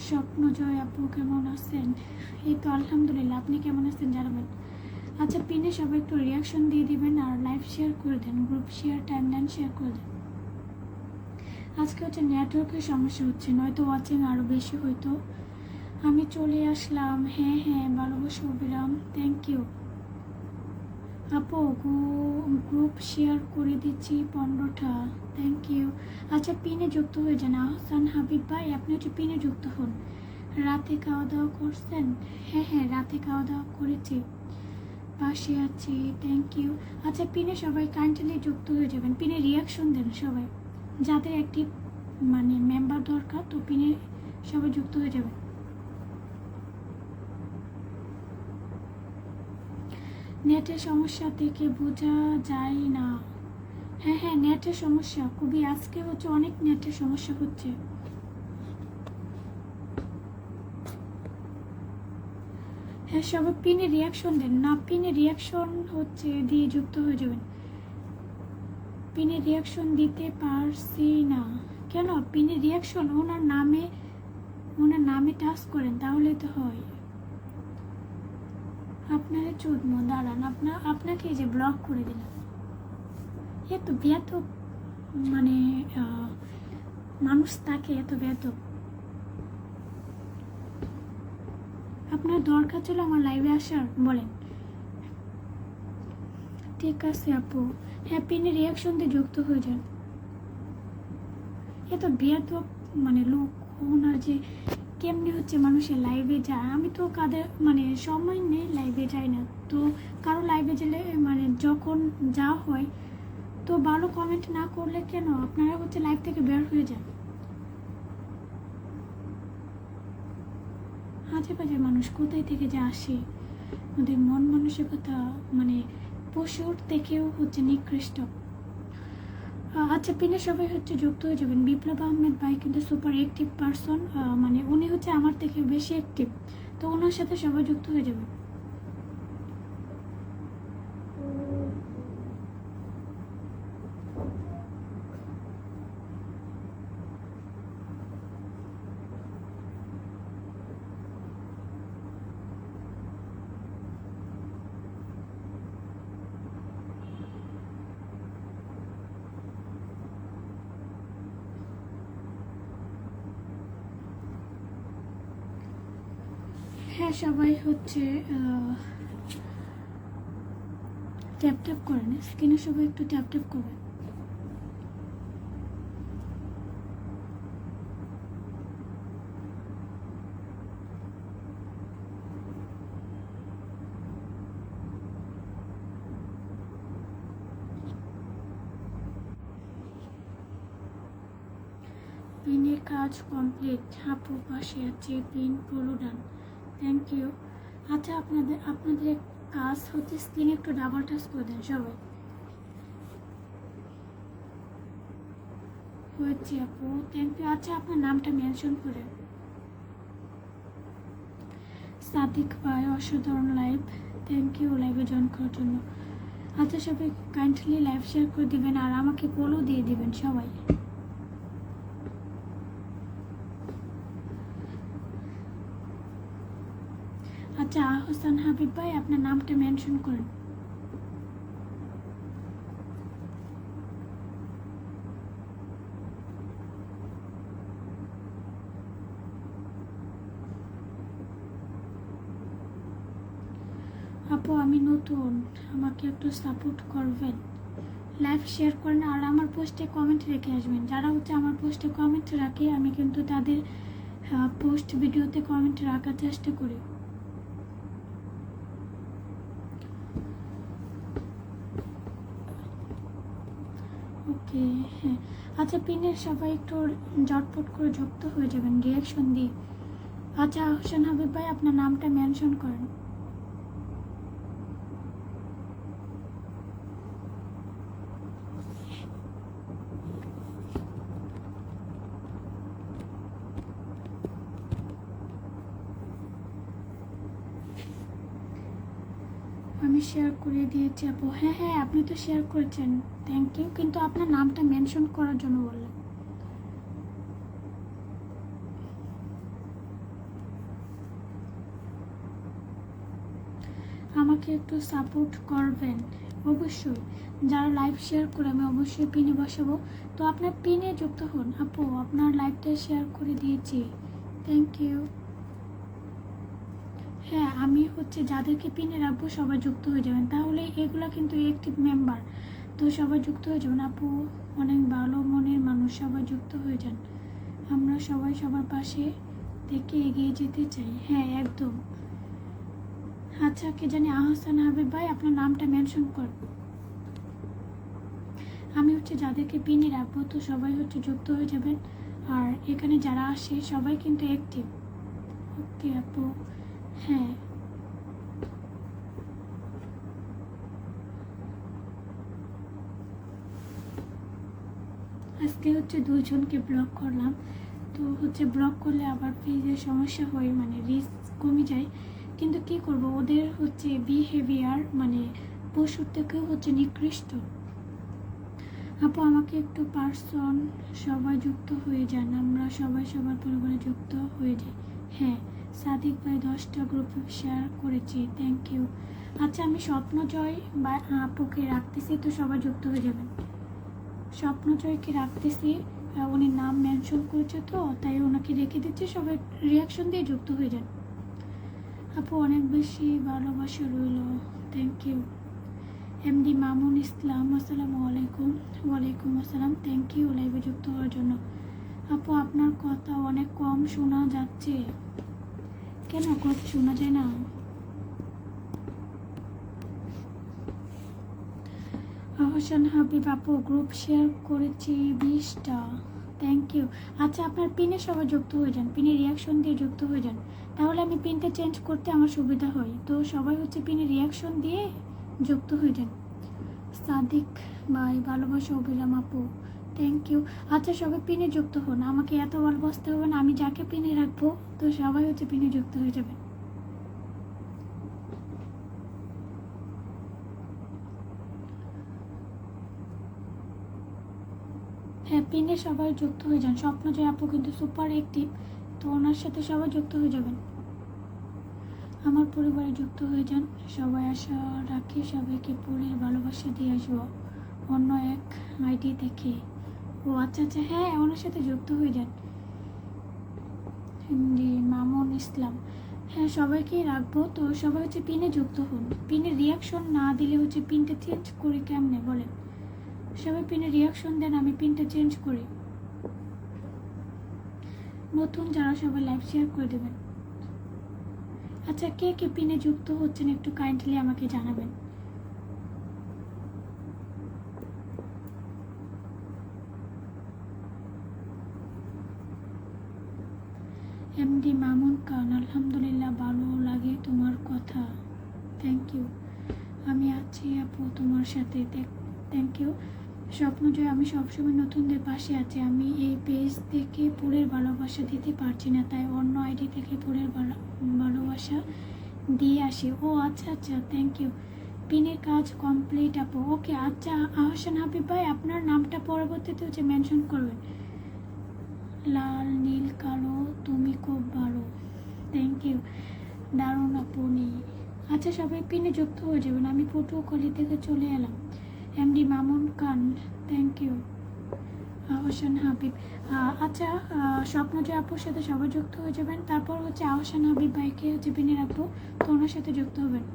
স্বপ্নজয় আপু, কেমন আছেন? এই তো আলহামদুলিল্লাহ, আপনি কেমন আছেন জানাবেন। আচ্ছা, পিনে সবাই একটু রিয়াকশন দিয়ে দিবেন আর লাইভ শেয়ার করে দেন, গ্রুপ শেয়ার, টাইমলাইন শেয়ার করে দেন। আজকে হচ্ছে নেটওয়ার্কের সমস্যা হচ্ছে, নয়তো ওয়াচিং আরও বেশি হইতো। আমি চলে আসলাম। হ্যাঁ হ্যাঁ, ভালোবাসা অবিরাম, থ্যাংক ইউ আপু। গ্রুপ শেয়ার করে দিচ্ছি 15টা, থ্যাংক ইউ। আচ্ছা, পিনে যুক্ত হয়ে যান। আহসান হাবিব ভাই, আপনি হচ্ছে পিনে যুক্ত হন। রাতে খাওয়া দাওয়া করছেন? হ্যাঁ হ্যাঁ, রাতে খাওয়া দাওয়া করেছি, পাশে আছি, থ্যাংক ইউ। আচ্ছা, পিনে সবাই কাইন্ডলি যুক্ত হয়ে যাবেন। পিনে রিয়াকশন দেন সবাই, যাদের একটি মানে মেম্বার দরকার, তো পিনে সবাই যুক্ত হয়ে যাবেন। নেটের সমস্যা থেকে বোঝা যায় না। হ্যাঁ হ্যাঁ, নেটের সমস্যা খুবই, আজকে হচ্ছে অনেক নেটের সমস্যা হচ্ছে। হ্যাঁ, সবাই পিনে রিয়াকশন দেন। না, পিনে রিয়াকশন হচ্ছে দিয়ে যুক্ত হয়ে যাবেন। পিনে রিয়াকশন দিতে পারছি না কেন? পিনে রিয়াকশন ওনার নামে টাচ করেন, তাহলে তো হয়। আপনারা চোদমো দাঁড়ান, আপনাকে এই যে ব্লক করে দিলাম। এত বেত মানে মানুষ তাকে এত বেত। আপনার দরকার ছিল আমার লাইভে আসার, বলেন? ঠিক আছে আপু, হ্যাপিনে রিয়াকশন দিয়ে যুক্ত হয়ে যান। এত বেত মানে লোক ওনার যে কেমনি হচ্ছে মানুষের লাইভে যায়। আমি তো কাদের মানে সময় নেই, লাইভে যাই না তো। কারো লাইভে গেলে মানে যখন যা হয় তো ভালো কমেন্ট না করলে কেন আপনারা হচ্ছে লাইভ থেকে বের হয়ে যান। আজে বাজে মানুষ কোথায় থেকে যে আসে, ওদের মন মানসিকতা মানে পশুর থেকেও হচ্ছে নিকৃষ্ট। আচ্ছা পিনে সবাই হচ্ছে যুক্ত হয়ে যাবেন। বিপ্লব আহমেদ ভাই কিন্তু সুপার অ্যাক্টিভ পারসন, মানে উনি হচ্ছে আমার থেকে বেশি অ্যাক্টিভ, তো ওনার সাথে সবাই যুক্ত হয়ে যাবেন। হ্যাঁ সবাই হচ্ছে ট্যাপ ট্যাপ করেন, স্ক্রিনে সবাই একটু ট্যাপ ট্যাপ করবেন। পিনের কাজ কমপ্লিট, আপু পাশে আছে, pin follow done, thank you. আচ্ছা আপনাদের কাজ হচ্ছে স্ক্রিনে একটু ডাবল টাচ করে দেন সবাই। হয়েছে আপু, থ্যাংক ইউ। আচ্ছা আপনার নামটা মেনশন করে। সাদিক ভাই অসাধারণ লাইভ, থ্যাংক ইউ লাইভে জয়েন করার জন্য। আচ্ছা সবাই কাইন্ডলি লাইভ শেয়ার করে দিবেন আর আমাকে ফলো দিয়ে দিবেন সবাই। আচ্ছা আহসান হাবিব ভাই আপনার নামটা মেনশন করেন। আপু আমি নতুন, আমাকে একটু সাপোর্ট করবেন, লাইভ শেয়ার করেন আর আমার পোস্টে কমেন্ট রেখে আসবেন। যারা হচ্ছে আমার পোস্টে কমেন্ট রাখে আমি কিন্তু তাদের পোস্ট ভিডিওতে কমেন্ট রাখার চেষ্টা করি। ওকে হ্যাঁ, আচ্ছা পিনের সবাই একটু জটপট করে যুক্ত হয়ে যাবেন রিয়াকশন দিয়ে। আচ্ছা আহসান হাবিব ভাই আপনার নামটা মেনশন করেন। আমি শেয়ার করে দিয়েছি আপু। হ্যাঁ হ্যাঁ আপনি তো শেয়ার করেছেন, থ্যাংক ইউ, কিন্তু আপনার নামটা মেনশন করার জন্য বললেন। আমাকে একটু সাপোর্ট করবেন অবশ্যই। যারা লাইভ শেয়ার করে আমি অবশ্যই পিনে বসাবো, তো আপনার পিনে যুক্ত হন। আপু আপনার লাইভটা শেয়ার করে দিয়েছি, থ্যাংক ইউ। হ্যাঁ আমি হচ্ছে যাদেরকে পিনে রাখবো সবাই যুক্ত হয়ে যাবেন, তাহলে এগুলো কিন্তু অ্যাক্টিভ মেম্বার, তো সবাই যুক্ত হয়ে যাবেন। আপু অনেক ভালো মনের মানুষ, সবাই যুক্ত হয়ে যান। আমরা সবাই সবার পাশে থেকে এগিয়ে যেতে চাই, হ্যাঁ একদম। আচ্ছা কে জানি আহসান হাবিব ভাই আপনার নামটা মেনশন কর। আমি হচ্ছে যাদেরকে পিনে রাখবো তো সবাই হচ্ছে যুক্ত হয়ে যাবেন, আর এখানে যারা আসে সবাই কিন্তু অ্যাক্টিভ। ওকে আপু হ্যাঁ, আজকে হচ্ছে দুইজনকে ব্লক করলাম, তো হচ্ছে ব্লক করলে আবার পেজের সমস্যা হয়, মানে রিস্ক কমে যায়, কিন্তু কি করব ওদের হচ্ছে বিহেভিয়ার মানে পশুর থেকেও হচ্ছে নিকৃষ্ট। আপু আমাকে একটু পার্সন সবাই যুক্ত হয়ে যান, আমরা সবাই সবার পরিবারে যুক্ত হয়ে যাই, হ্যাঁ, সাদিক ভাই 10টা গ্রুপে শেয়ার করেছি, থ্যাংক ইউ। আচ্ছা, আমি স্বপ্নজয় বা আপুকে রাখতেছি, তো সবাই যুক্ত হয়ে যাবেন। স্বপ্নজয়কে রাখতেছি, উনি নাম মেনশন করেছে তো তাই ওনাকে রেখে দিচ্ছি, সবাই রিয়াকশন দিয়ে যুক্ত হয়ে যান। আপু অনেক বেশি ভালোবাসা রইল, থ্যাংক ইউ। এমডি মামুন ইসলাম, আসসালামু আলাইকুম। ওয়ালাইকুম আসসালাম, থ্যাংক ইউ লাইভে যুক্ত হওয়ার জন্য। আপু আপনার কথা অনেক কম শোনা যাচ্ছে, কেন কথা শোনা যায় না? আহসান হাবিব আপু গ্রুপ শেয়ার করেছি 20টা, থ্যাংক ইউ। আচ্ছা, আপনার পিনে সবাই যুক্ত হয়ে যান, পিনে রিয়াকশন দিয়ে যুক্ত হয়ে যান, তাহলে আমি পিনটা চেঞ্জ করতে আমার সুবিধা হয়। তো সবাই হচ্ছে পিনে রিয়াকশন দিয়ে যুক্ত হয়ে যান। সাদিক ভাই ভালোবাসা, অভিরাম আপু থ্যাংক ইউ। আচ্ছা, সবাই পিনে যুক্ত হন, আমাকে এত ভালোবাসতে হবে না, আমি যাকে পিনে রাখবো তো সবাই হচ্ছে পিনে যুক্ত হয়ে যাবে। হ্যাঁ, পিনে সবাই যুক্ত হয়ে যান। স্বপ্নজয় আপু কিন্তু সুপার অ্যাক্টিভ, তো ওনার সাথে সবাই যুক্ত হয়ে যাবেন। আমার পরিবারে যুক্ত হয়ে যান সবাই, আশা রাখি সবাইকে ফুলের ভালোবাসা দিয়ে আসবো অন্য এক আইডি থেকে। ও আচ্ছা আচ্ছা, হ্যাঁ ওনার সাথে যুক্ত হয়ে যান। হিন্দি মামুন ইসলাম, হ্যাঁ সবাইকেই রাখবো, তো সবাই হচ্ছে পিনে যুক্ত হন। পিনে রিয়াকশন না দিলে হচ্ছে পিনটা চেঞ্জ করি কেমনে বলেন? সবাই পিনে রিয়াকশন দেন, আমি পিনটা চেঞ্জ করি। নতুন যারা সবাই লাইভ শেয়ার করে দেবেন। আচ্ছা, কে কে পিনে যুক্ত হচ্ছেন একটু কাইন্ডলি আমাকে জানাবেন। এমডি মামুন খান, আলহামদুলিল্লাহ ভালো লাগে তোমার কথা, থ্যাংক ইউ। আমি আছি আপু তোমার সাথে, থ্যাংক ইউ। স্বপ্নজয় আমি সবসময় নতুনদের পাশে আছি, আমি এই পেজ থেকে ফুলের ভালোবাসা দিতে পারছি না, তাই অন্য আইডি থেকে ফুলের ভালোবাসা দিয়ে আসি। ও আচ্ছা আচ্ছা, থ্যাংক ইউ। পিনের কাজ কমপ্লিট আপু, ওকে। আচ্ছা আহসান হাবিব ভাই, আপনার নামটা পরবর্তীতে হচ্ছে মেনশন করবেন। লাল নীল কালো তুমি খুব ভালো, থ্যাংক ইউ। দারুণ আপনি। আচ্ছা, সবাই পিনে যুক্ত হয়ে যাবেন, আমি পটুয়াখালী থেকে চলে এলাম। MD Mamun Khan, thank you. Ahsan Habib, আচ্ছা স্বপ্নজয় আপুর সাথে সবাই যুক্ত হয়ে যাবেন, তারপর হচ্ছে আহসান হাবিব ভাইকে হচ্ছে পিনে রাখবো, তো ওনার সাথে যুক্ত হবেন।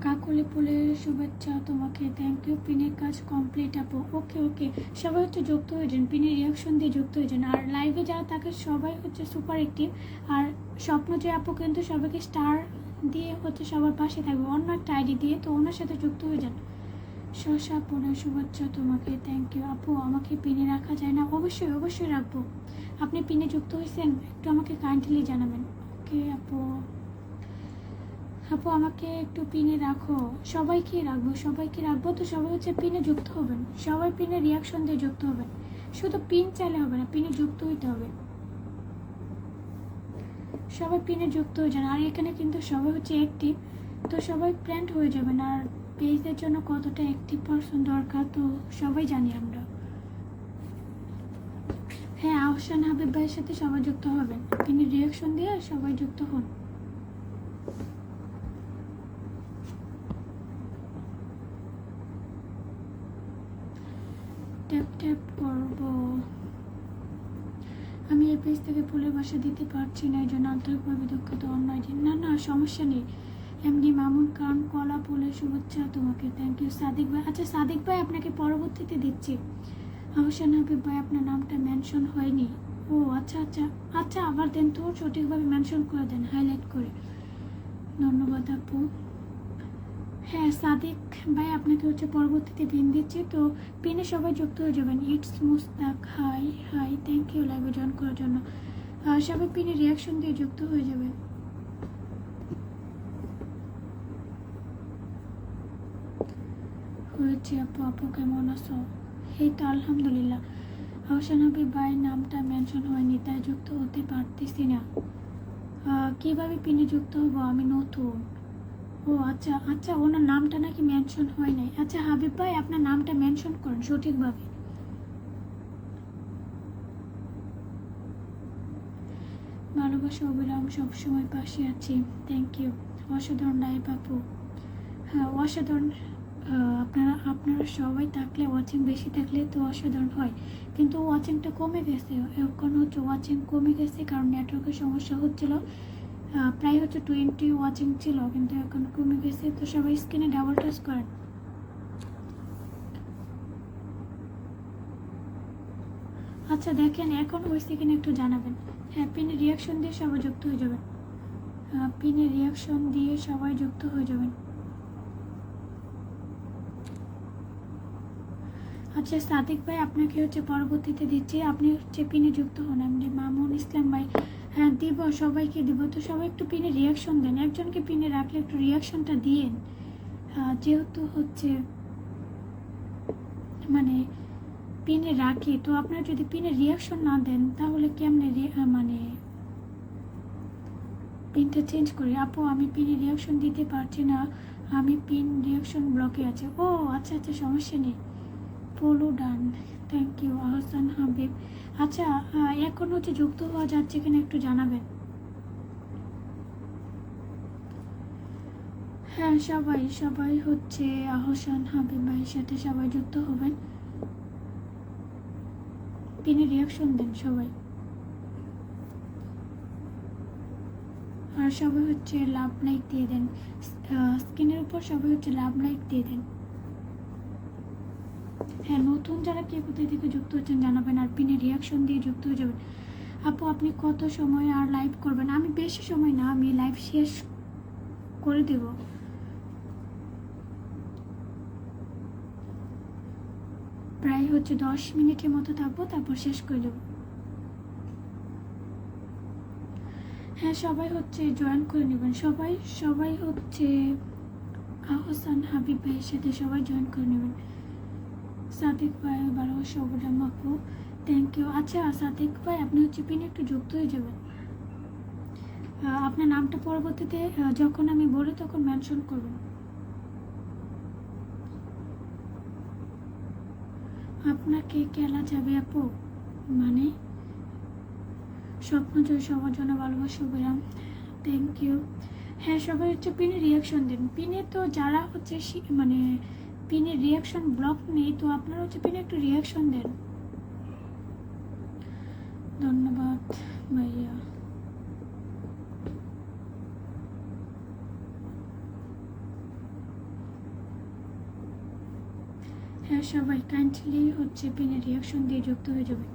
কাকলি ফুলের শুভেচ্ছা তোমাকে, থ্যাংক ইউ। পিনের কাজ কমপ্লিট আপু, ওকে ওকে। সবাই হচ্ছে যুক্ত হয়ে যান, পিনের রিয়াকশন দিয়ে যুক্ত হয়ে যান। আর লাইভে যারা থাকে সবাই হচ্ছে সুপার অ্যাক্টিভ। আর স্বপ্নজয় আপু কিন্তু সবাইকে স্টার দিয়ে হচ্ছে সবার পাশে থাকবে অন্য একটা আইডি দিয়ে, তো ওনার সাথে যুক্ত হয়ে যান। শশা ফুলের শুভেচ্ছা তোমাকে, থ্যাংক ইউ। আপু আমাকে পিনে রাখা যায় না? অবশ্যই অবশ্যই রাখবো। আপনি পিনে যুক্ত হয়েছেন একটু আমাকে কাইন্ডলি জানাবেন। ওকে আপু, আপু আমাকে একটু পিনে রাখো। সবাইকে রাখবো, সবাইকে রাখবো, তো সবাই হচ্ছে পিনে যুক্ত হবেন, সবাই পিনে রিয়াকশন দিয়ে যুক্ত হবেন। শুধু পিন চাইলে হবে না, পিনে যুক্ত হইতে হবে। সবাই পিনে যুক্ত হয়ে যান। আর এখানে কিন্তু সবাই হচ্ছে অ্যাক্টিভ, তো সবাই ফ্রেন্ড হয়ে যাবেন। আর পেজের জন্য কতটা অ্যাক্টিভ পারসন দরকার তো সবাই জানি আমরা। হ্যাঁ, আহসান হাবিব ভাইয়ের সাথে সবাই যুক্ত হবেন, তিনি রিয়াকশন দিয়ে সবাই যুক্ত হন। ট্যাপ ট্যাপ করবো। আমি এই পেজ থেকে ফুলের বাসা দিতে পারছি না, এই জন্য আন্তরিকভাবে দুঃখিত। অন্য না না সমস্যা নেই। এমডি মামুন খান, কলা ফুলের শুভেচ্ছা তোমাকে, থ্যাংক ইউ। সাদিক ভাই, আচ্ছা সাদিক ভাই আপনাকে পরবর্তীতে দিচ্ছি। আহসান হাবিব ভাই আপনার নামটা মেনশন হয়নি। ও আচ্ছা আচ্ছা আচ্ছা, আবার দেন তো, সঠিকভাবে মেনশন করে দেন হাইলাইট করে। ধন্যবাদ আপু। হ্যাঁ সাদিক ভাই আপনাকে হচ্ছে পরবর্তীতে পিন দিচ্ছি, তো পিনে সবাই যুক্ত হয়ে যাবেন। It's Mushtaq, hi hi, thank you লাইভে জয়েন করার জন্য। সবাই পিনে রিয়াকশন দিয়ে যুক্ত হয়ে যাবেন। হয়েছে আপু, আপু কেমন আছো? এই তো আলহামদুলিল্লাহ। আহসান হাবিব ভাই নামটা মেনশন হয়নি তাই যুক্ত হতে পারতেছি না। কিভাবে পিনে যুক্ত হবো, আমি নতুন। ও আচ্ছা আচ্ছা, ওনার নামটা নাকি মেনশন হয় নাই। আচ্ছা হাবিব ভাই আপনার নামটা মেনশন করেন সঠিকভাবে। ভালোবাসা অবিরাম, সবসময় পাশে আছি। Thank you. অসাধারণ লাইভ আপু। হ্যাঁ অসাধারণ। আপনারা সবাই থাকলে, ওয়াচিং বেশি থাকলে তো অসাধারণ হয়, কিন্তু ওয়াচিংটা কমে গেছে এখন, হচ্ছে ওয়াচিং কমে গেছে কারণ নেটওয়ার্কের সমস্যা হচ্ছিল। প্রায় হচ্ছে 20 ওয়াচিং ছিল, কিন্তু এখন কমে গেছে। তো সবাই স্ক্রিনে ডাবল টাচ করেন। আচ্ছা দেখেন এখন হয়েছে কিনা একটু জানাবেন। হ্যাঁ পিনের রিয়াকশন দিয়ে সবাই যুক্ত হয়ে যাবেন। পিনের রিয়াকশন দিয়ে সবাই যুক্ত হয়ে যাবেন। আচ্ছা সাদিক ভাই আপনাকে হচ্ছে পরবর্তীতে দিচ্ছি, আপনি হচ্ছে পিনে যুক্ত হন। আমি মামুন ইসলাম ভাই, হ্যাঁ দিব, সবাইকে দিব। তো সবাই একটু পিনে রিয়াকশন দেন, একজনকে পিনে রাখলে একটু রিয়াকশনটা দিয়েন। যেহেতু হচ্ছে মানে পিনে রাখি, তো আপনারা যদি পিনে রিয়াকশন না দেন তাহলে কেমনে মানে পিনটা চেঞ্জ করি। আপু আমি পিনে রিয়াকশন দিতে পারছি না, আমি পিন রিয়াকশন ব্লকে আছে। ও আচ্ছা আচ্ছা সমস্যা নেই। পোলো done, thank you Ahsan Habib. আচ্ছা এখন হচ্ছে যুক্ত হওয়া যাচ্ছে কিনা একটু জানাবেন। হ্যাঁ সবাই সবাই হচ্ছে আহসান হাবিব ভাইয়ের সাথে সবাই যুক্ত হবেন। পিনে রিয়াকশন দেন সবাই, আর সবাই হচ্ছে লাভ লাইক দিয়ে দেন। স্ক্রিনের উপর সবাই হচ্ছে লাভ লাইক দিয়ে দেন। হ্যাঁ নতুন যারা কে কোথায় থেকে যুক্ত হচ্ছেন জানাবেন, আর পিনে রিয়াকশন দিয়ে যুক্ত হয়ে যাবেন। আপু আপনি কত সময় আর লাইভ করবেন? আমি বেশি সময় না, আমি লাইভ শেষ করে দেব। প্রায় হচ্ছে 10 মিনিটের মতো থাকবো, তারপর শেষ করে দেবো। হ্যাঁ সবাই হচ্ছে জয়েন করে নেবেন, সবাই সবাই হচ্ছে আহসান হাবিব ভাইয়ের সাথে সবাই জয়েন করে নেবেন। সাদিক ভাই ভালোবাসা অবদান আপু, থ্যাংক ইউ। আচ্ছা সাদিক ভাই আপনি হচ্ছে পিনে একটু যুক্ত হয়ে যাবেন। আপনার নামটা পরবর্তীতে যখন আমি বলি তখন মেনশন করবেন। আপনাকে খেলা যাবে আপু, মানে স্বপ্ন জয় সবার জন্য ভালোবাসা অবিরাম, থ্যাংক ইউ। হ্যাঁ সবাই হচ্ছে পিনে রিয়াকশন দিন। পিনে তো যারা হচ্ছে মানে পিনে রিয়াকশন ব্লক নেই, তো আপনারা হচ্ছে পিনে একটু রিয়াকশন দেন। ধন্যবাদ ভাইয়া। হ্যাঁ সবাই কাইন্ডলি হচ্ছে পিনে রিয়াকশন দিয়ে যুক্ত হয়ে যাবে।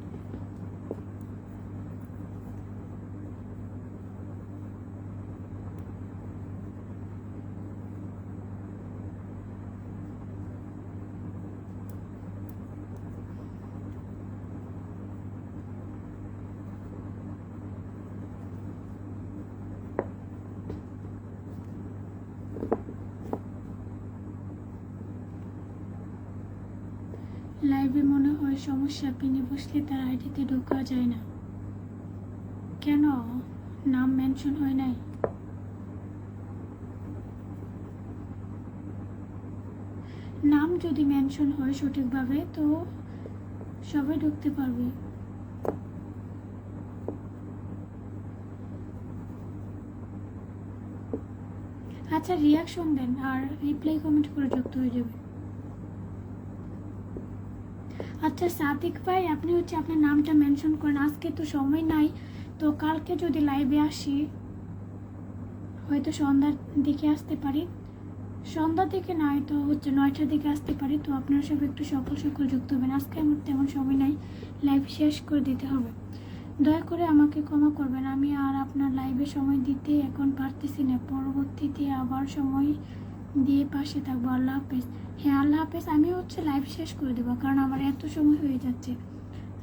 লাইভে মনে হয় সমস্যা, পিনে বসলে তার আইডিতে ঢোকা যায় না কেন? নাম মেনশন হয় নাই? নাম যদি মেনশন হয় সঠিকভাবে তো সবাই ঢুকতে পারবে। আচ্ছা রিয়াকশন দেন আর রিপ্লাই কমেন্ট করে যুক্ত হয়ে যাবে। আচ্ছা সাদিক ভাই আপনি হচ্ছে আপনার নামটা মেনশন করেন। আজকে তো সময় নাই, তো কালকে যদি লাইভে আসি হয়তো সন্ধ্যার দিকে আসতে পারি, সন্ধ্যার দিকে নয় তো হচ্ছে 9টার দিকে আসতে পারি। তো আপনারা সব একটু সকাল সকাল যুক্ত হবেন, আজকে আমার তেমন সময় নাই, লাইভ শেষ করে দিতে হবে। দয়া করে আমাকে ক্ষমা করবেন, আমি আর আপনার লাইভে সময় দিতে এখন পারতেছি না, পরবর্তীতে আবার সময় দিয়ে পাশে থাকবো। আল্লাহ হাফেজ। হ্যাঁ আল্লাহ হাফেজ। আমি হচ্ছে লাইভ শেষ করে দেবো কারণ আমার এত সময় হয়ে যাচ্ছে,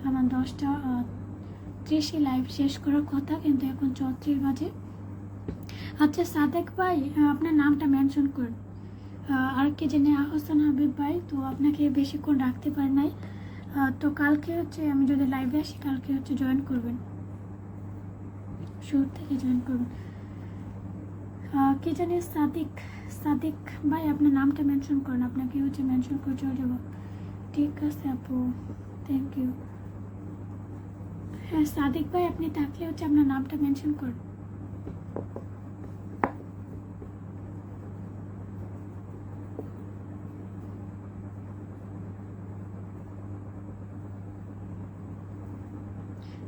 আমার 10:30 লাইভ শেষ করার কথা, কিন্তু এখন 34 বাজে। আচ্ছা সাদেক ভাই আপনার নামটা মেনশন করুন। আর কে জানে আহসান হাবিব ভাই, তো আপনাকে বেশিক্ষণ রাখতে পারি নাই, তো কালকে হচ্ছে আমি যদি লাইভে আসি কালকে হচ্ছে জয়েন করবেন, শুরু থেকে জয়েন করবেন। কে জানি সাদিক, সাদিক ভাই আপনার নামটা মেনশন করেন, আপনাকে হচ্ছে মেনশন করে চলে যাবো। ঠিক আছে আপু, থ্যাংক ইউ। হ্যাঁ সাদিক ভাই, আপনি থাকলে হচ্ছে আপনার নামটা মেনশন করুন।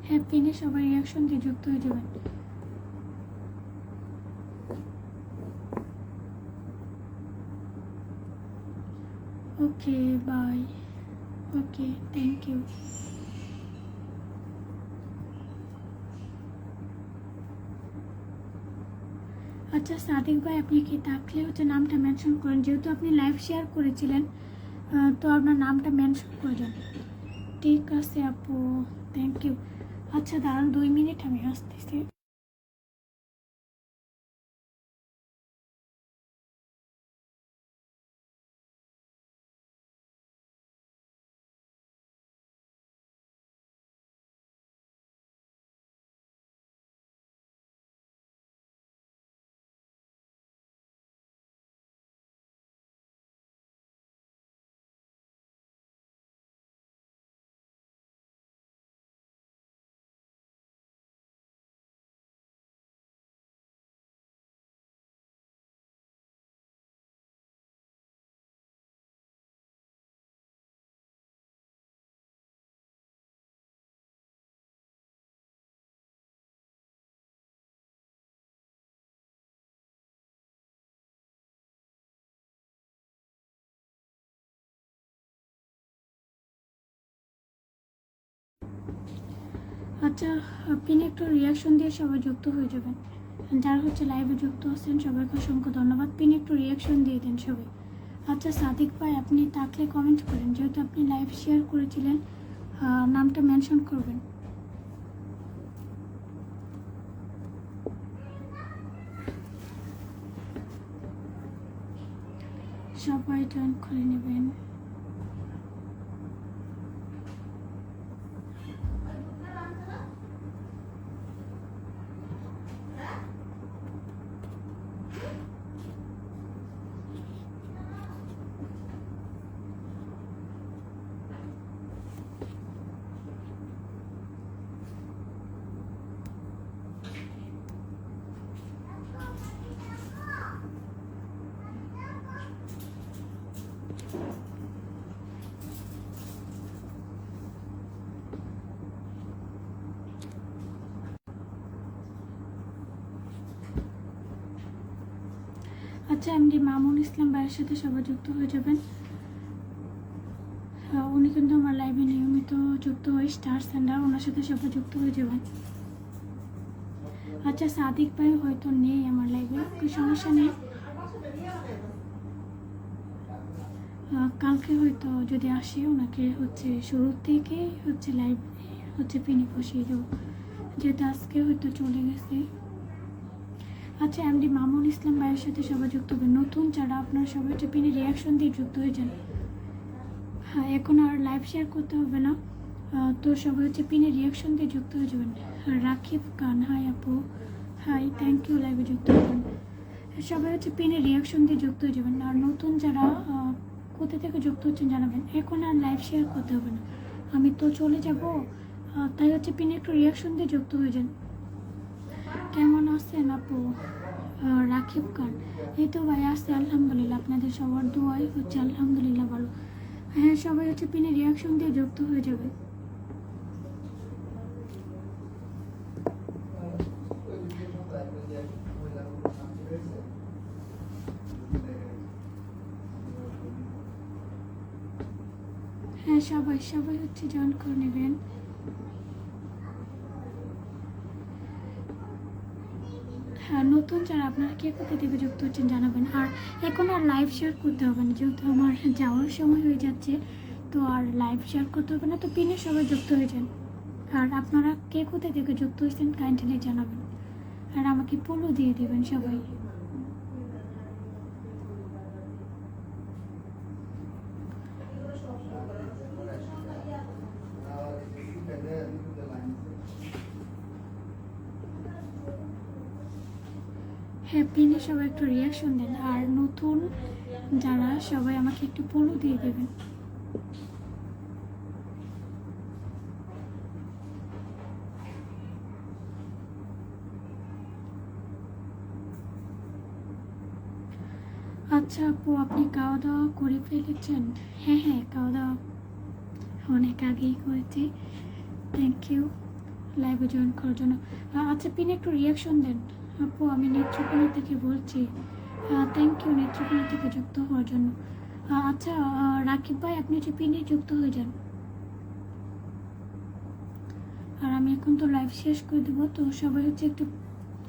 হ্যাঁ পিনে সবাই রিয়াকশন দিয়ে যুক্ত হয়ে যাবেন। Okay bye. Okay thank you. আচ্ছা সাদিক ভাই, আপনি কি থাকলে হচ্ছে নামটা মেনশন করেন, যেহেতু আপনি লাইভ শেয়ার করেছিলেন তো আপনার নামটা মেনশন করেন। ঠিক আছে আপু, থ্যাংক ইউ। আচ্ছা দাঁড়ান 2 মিনিট, আমি আসতেছি। আচ্ছা আপনি একটু রিয়াকশন দিয়ে সবাই যুক্ত হয়ে যাবেন। যারা হচ্ছে লাইভে যুক্ত আছেন সবাইকে অসংখ্য ধন্যবাদ। পিন একটু রিয়াকশন দিয়ে দেন সবাই। আচ্ছা সাদিক ভাই, আপনি থাকলে কমেন্ট করেন, যেহেতু আপনি লাইভ শেয়ার করেছিলেন নামটা মেনশন করবেন। সবাই জয়েন করে নেবেন। আচ্ছা এমডি মামুন ইসলাম ভাইয়ের সাথে সবাই যুক্ত হয়ে যাবেন। উনি কিন্তু আমার লাইভে নিয়মিত যুক্ত হয়, স্টার সেন্ডার, ওনার সাথে সবাই যুক্ত হয়ে যাবেন। আচ্ছা সাদিক ভাই হয়তো নেই আমার লাইভে, কোনো সমস্যা নেই, কালকে হয়তো যদি আসে ওনাকে হচ্ছে শুরু থেকে হচ্ছে লাইভ হচ্ছে পিনে বসিয়ে দেবো, যেহেতু আজকে হয়তো চলে গেছে। আচ্ছা এমডি মামুন ইসলাম ভাইয়ের সাথে সবাই যুক্ত হবেন। নতুন যারা আপনারা সবাই হচ্ছে পিনে রিয়াকশন দিয়ে যুক্ত হয়ে যান। হ্যাঁ এখন আর লাইভ শেয়ার করতে হবে না, তো সবাই হচ্ছে পিনে রিয়াকশন দিয়ে যুক্ত হয়ে যাবেন। রাকিব খান, হাই আপু, হাই, থ্যাংক ইউ লাইভে যুক্ত হবেন। সবাই হচ্ছে পিনে রিয়াকশন দিয়ে যুক্ত হয়ে যাবেন। আর নতুন যারা কোথা থেকে যুক্ত হচ্ছেন জানাবেন। এখন আর লাইভ শেয়ার করতে হবে না, আমি তো চলে যাব, তাই হচ্ছে পিনে একটু রিয়াকশন দিয়ে যুক্ত হয়ে যান। কেমন আছেন আপু? রাকিব খান, এই তো ভাই আসছে আলহামদুলিল্লাহ, আপনাদের সবার দোয়াই হচ্ছে আলহামদুলিল্লাহ ভালো। হ্যাঁ সবাই হচ্ছে পিনে রিয়াকশন দিয়ে যুক্ত হয়ে যাবে। হ্যাঁ সবাই সবাই হচ্ছে জয়েন করে নেবেন। হ্যাঁ নতুন যারা আপনারা কে কোথা থেকে যুক্ত হচ্ছেন জানাবেন। আর এখন আর লাইভ শেয়ার করতে হবে না, যেহেতু আমার যাওয়ার সময় হয়ে যাচ্ছে, তো আর লাইভ শেয়ার করতে হবে না, তো পিনে সবাই যুক্ত হয়ে যান। আর আপনারা কে কোথা থেকে যুক্ত হয়েছেন কাইন্ডলি জানাবেন, আর আমাকে ফলো দিয়ে দেবেন সবাই। হ্যাঁ পিনে সবাই একটু রিয়াকশন দেন, আর নতুন যারা সবাই আমাকে একটু ফলো দিয়ে দেবেন। আচ্ছা আপু, আপনি খাওয়া দাওয়া করে ফেলেছেন? হ্যাঁ হ্যাঁ, খাওয়া দাওয়া অনেক আগেই করেছি। থ্যাংক ইউ লাইভে জয়েন করার জন্য। আচ্ছা পিন একটু রিয়াকশন দেন। আপু আমি নেত্রকোনা থেকে বলছি। থ্যাংক ইউ নেত্রকোনা থেকে যুক্ত হওয়ার জন্য। আচ্ছা রাকিব ভাই, আপনি যে পিনে যুক্ত হয়ে যান। আর আমি এখন তো লাইভ শেষ করে দেবো, তো সবাই হচ্ছে একটু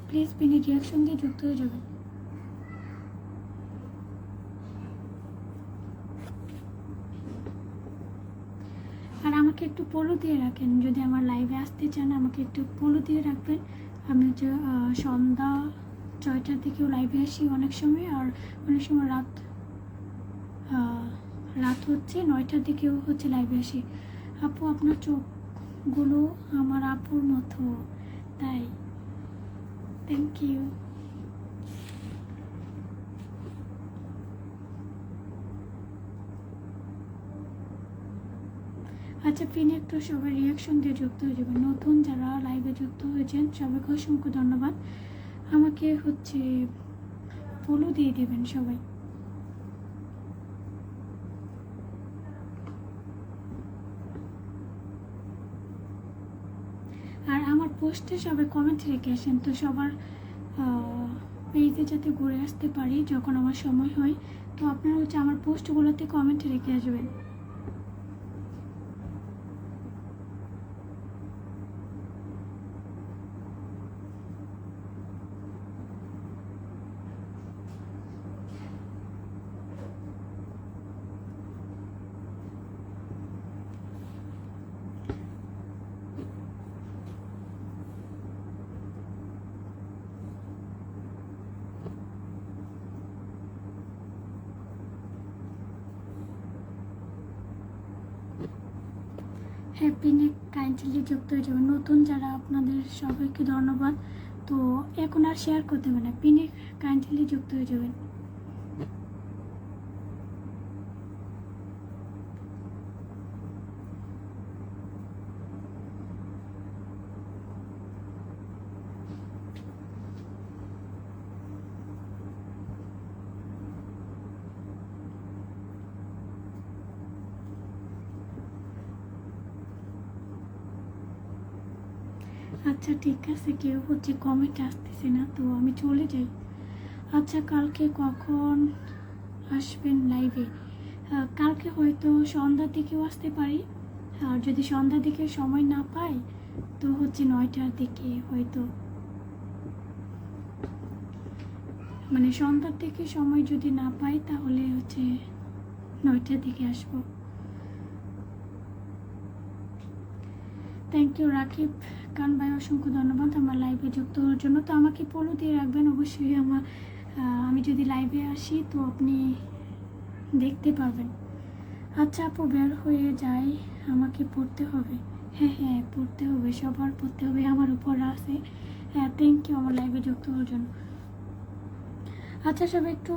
প্লিজ পিনে রিয়াকশন দিয়ে যুক্ত হয়ে যাবেন। আর আমাকে একটু পোলো দিয়ে রাখেন, যদি আমার লাইভে আসতে চান আমাকে একটু পোলো দিয়ে রাখবেন। আমি হচ্ছে সন্ধ্যা 6টার দিকেও লাইভে আসি অনেক সময়, আর অনেক সময় রাত হচ্ছে 9টার দিকেও হচ্ছে লাইভে আসি। আপু আপনার চোখগুলো আমার আপুর মতো, তাই থ্যাংক ইউ। আচ্ছা পিনে একটু সবাই রিয়াকশন দিয়ে যুক্ত হয়ে যাবেন। নতুন যারা লাইভে যুক্ত হয়েছেন সবাইকে অসংখ্য ধন্যবাদ। আমাকে হচ্ছে ফলো দিয়ে দেবেন সবাই। আর আমার পোস্টে সবাই কমেন্ট রেখে আসেন, তো সবার পেজে যাতে ঘুরে আসতে পারি যখন আমার সময় হয়, তো আপনারা হচ্ছে আমার পোস্টগুলোতে কমেন্ট রেখে আসবেন। হ্যাপিনে কাইন্ডলি যুক্ত হয়ে যাবেন। নতুন যারা আপনাদের সবাইকে ধন্যবাদ। তো এখন আর শেয়ার করতে হবে না, পিনে কাইন্ডলি যুক্ত হয়ে যাবেন। আচ্ছা ঠিক আছে, কেউ হচ্ছে কমেন্ট আসতেছে না, তো আমি চলে যাই। আচ্ছা কালকে কখন আসবেন লাইভে? কালকে হয়তো সন্ধ্যার দিকেও আসতে পারি, আর যদি সন্ধ্যার দিকে সময় না পাই তো হচ্ছে 9টার দিকে হয়তো, মানে সন্ধ্যার দিকে সময় যদি না পাই তাহলে হচ্ছে 9টার দিকে আসবো। থ্যাংক ইউ রাকিব খান ভাই, অসংখ্য ধন্যবাদ আমার লাইভে যুক্ত হওয়ার জন্য। তো আমাকে ফলো দিয়ে রাখবেন অবশ্যই। আমি যদি লাইভে আসি তো আপনি দেখতে পারবেন। আচ্ছা আপু বের হয়ে যাই, আমাকে পড়তে হবে। হ্যাঁ হ্যাঁ পড়তে হবে, সবার পড়তে হবে, আমার উপর আছে। হ্যাঁ থ্যাংক ইউ আমার লাইভে যুক্ত হওয়ার জন্য। আচ্ছা সবাই একটু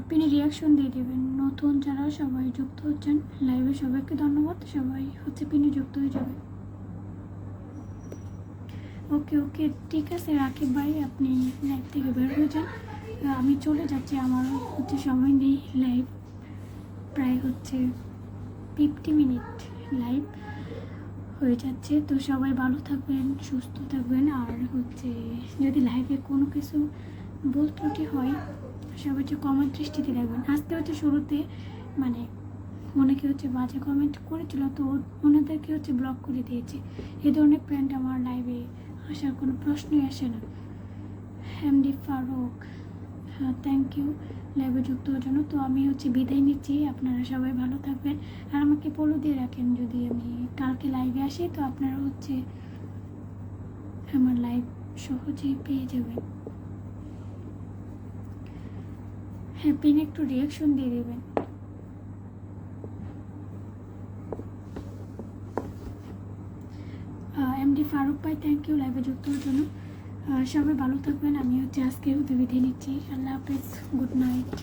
পিনে রিয়াকশন দিয়ে দেবেন। নতুন যারা সবাই যুক্ত হচ্ছেন লাইভে সবাইকে ধন্যবাদ। সবাই হচ্ছে পিনে যুক্ত হয়ে যাবে। ওকে ওকে ঠিক আছে রাকিব ভাই, আপনি লাইভ থেকে বের হয়ে যান। আমি চলে যাচ্ছি, আমার হচ্ছে সময় নেই। লাইভ প্রায় হচ্ছে 50 মিনিট লাইভ হয়ে যাচ্ছে। তো সবাই ভালো থাকবেন, সুস্থ থাকবেন। আর হচ্ছে যদি লাইভে কোনো কিছু ভুল ত্রুটি হয় সবাই হচ্ছে কমেন্ট দৃষ্টিতে দেখবেন। আজকে হচ্ছে শুরুতে মানে অনেকে হচ্ছে বাজে কমেন্ট করেছিল, তো ওনাদেরকে হচ্ছে ব্লক করে দিয়েছে। এই ধরনের ফ্রেন্ড আমার লাইভে আসার কোনো প্রশ্নই আসে না। এমডি ফারুক, হ্যাঁ থ্যাংক ইউ লাইভে যুক্ত হওয়ার জন্য। তো আমি হচ্ছে বিদায় নিচ্ছি, আপনারা সবাই ভালো থাকবেন। আর আমাকে ফলো দিয়ে রাখেন, যদি আমি কালকে লাইভে আসি তো আপনারা হচ্ছে আমার লাইভ সহজেই পেয়ে যাবেন। হ্যাঁ পিনে একটু রিয়াকশন দিয়ে দেবেন। এমডি ফারুক ভাই থ্যাংক ইউ লাইভে যুক্ত হওয়ার জন্য। সবাই ভালো থাকবেন। আমি হচ্ছে আজকে বিদায় নিচ্ছি। আল্লাহ হাফেজ, গুড নাইট।